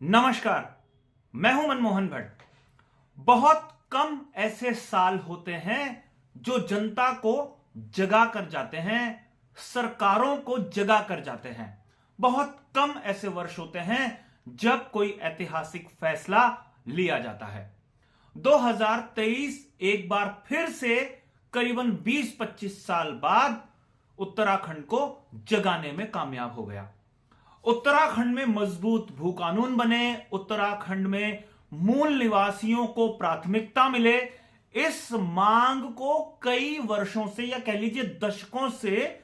नमस्कार, मैं हूं मनमोहन भट्ट। बहुत कम ऐसे साल होते हैं जो जनता को जगा कर जाते हैं, सरकारों को जगा कर जाते हैं। बहुत कम ऐसे वर्ष होते हैं जब कोई ऐतिहासिक फैसला लिया जाता है। 2023 एक बार फिर से करीबन 20-25 साल बाद उत्तराखंड को जगाने में कामयाब हो गया। उत्तराखंड में मजबूत भू कानून बने, उत्तराखंड में मूल निवासियों को प्राथमिकता मिले। इस मांग को कई वर्षों से या कह लीजिए दशकों से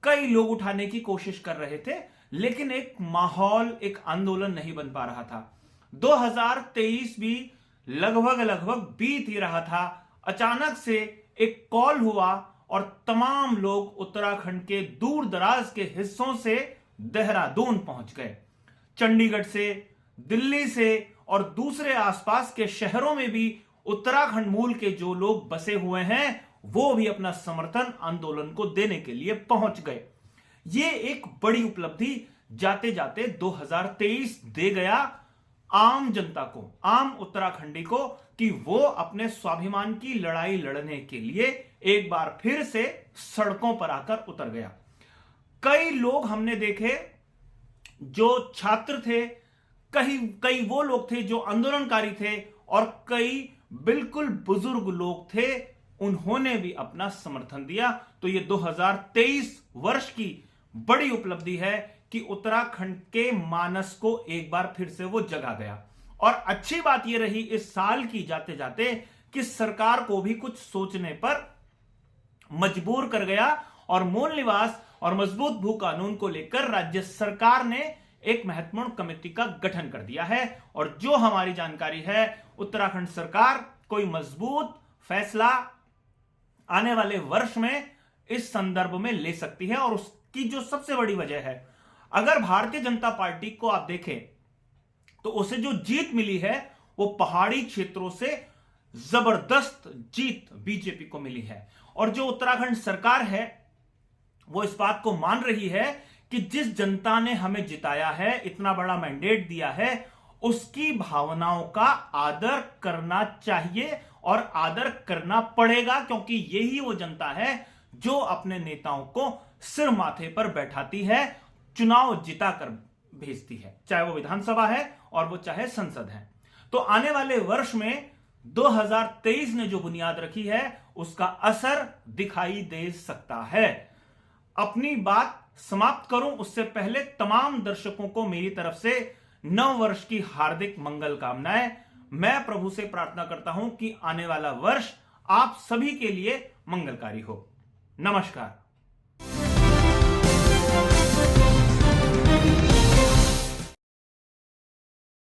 कई लोग उठाने की कोशिश कर रहे थे, लेकिन एक माहौल, एक आंदोलन नहीं बन पा रहा था। 2023 भी लगभग बीत ही रहा था। अचानक से एक कॉल हुआ और तमाम लोग उत्तराखंड के दूर दराज के हिस्सों से देहरादून पहुंच गए। चंडीगढ़ से, दिल्ली से और दूसरे आसपास के शहरों में भी उत्तराखंड मूल के जो लोग बसे हुए हैं वो भी अपना समर्थन आंदोलन को देने के लिए पहुंच गए। ये एक बड़ी उपलब्धि जाते जाते 2023 दे गया आम जनता को, आम उत्तराखंडी को, कि वो अपने स्वाभिमान की लड़ाई लड़ने के लिए एक बार फिर से सड़कों पर आकर उतर गया। कई लोग हमने देखे जो छात्र थे, कई वो लोग थे जो आंदोलनकारी थे, और कई बिल्कुल बुजुर्ग लोग थे, उन्होंने भी अपना समर्थन दिया। तो ये 2023 वर्ष की बड़ी उपलब्धि है कि उत्तराखंड के मानस को एक बार फिर से वो जगा गया। और अच्छी बात यह रही इस साल की जाते जाते कि सरकार को भी कुछ सोचने पर मजबूर कर गया और मूल निवास और मजबूत भू कानून को लेकर राज्य सरकार ने एक महत्वपूर्ण कमेटी का गठन कर दिया है। और जो हमारी जानकारी है, उत्तराखंड सरकार कोई मजबूत फैसला आने वाले वर्ष में इस संदर्भ में ले सकती है। और उसकी जो सबसे बड़ी वजह है, अगर भारतीय जनता पार्टी को आप देखें तो उसे जो जीत मिली है वो पहाड़ी क्षेत्रों से जबरदस्त जीत बीजेपी को मिली है। और जो उत्तराखंड सरकार है वो इस बात को मान रही है कि जिस जनता ने हमें जिताया है, इतना बड़ा मैंडेट दिया है, उसकी भावनाओं का आदर करना चाहिए और आदर करना पड़ेगा, क्योंकि यही वो जनता है जो अपने नेताओं को सिर माथे पर बैठाती है, चुनाव जिताकर भेजती है, चाहे वो विधानसभा है और वो चाहे संसद है। तो आने वाले वर्ष में 2023 ने जो बुनियाद रखी है उसका असर दिखाई दे सकता है। अपनी बात समाप्त करूं उससे पहले तमाम दर्शकों को मेरी तरफ से नव वर्ष की हार्दिक मंगल कामनाएं। मैं प्रभु से प्रार्थना करता हूं कि आने वाला वर्ष आप सभी के लिए मंगलकारी हो। नमस्कार।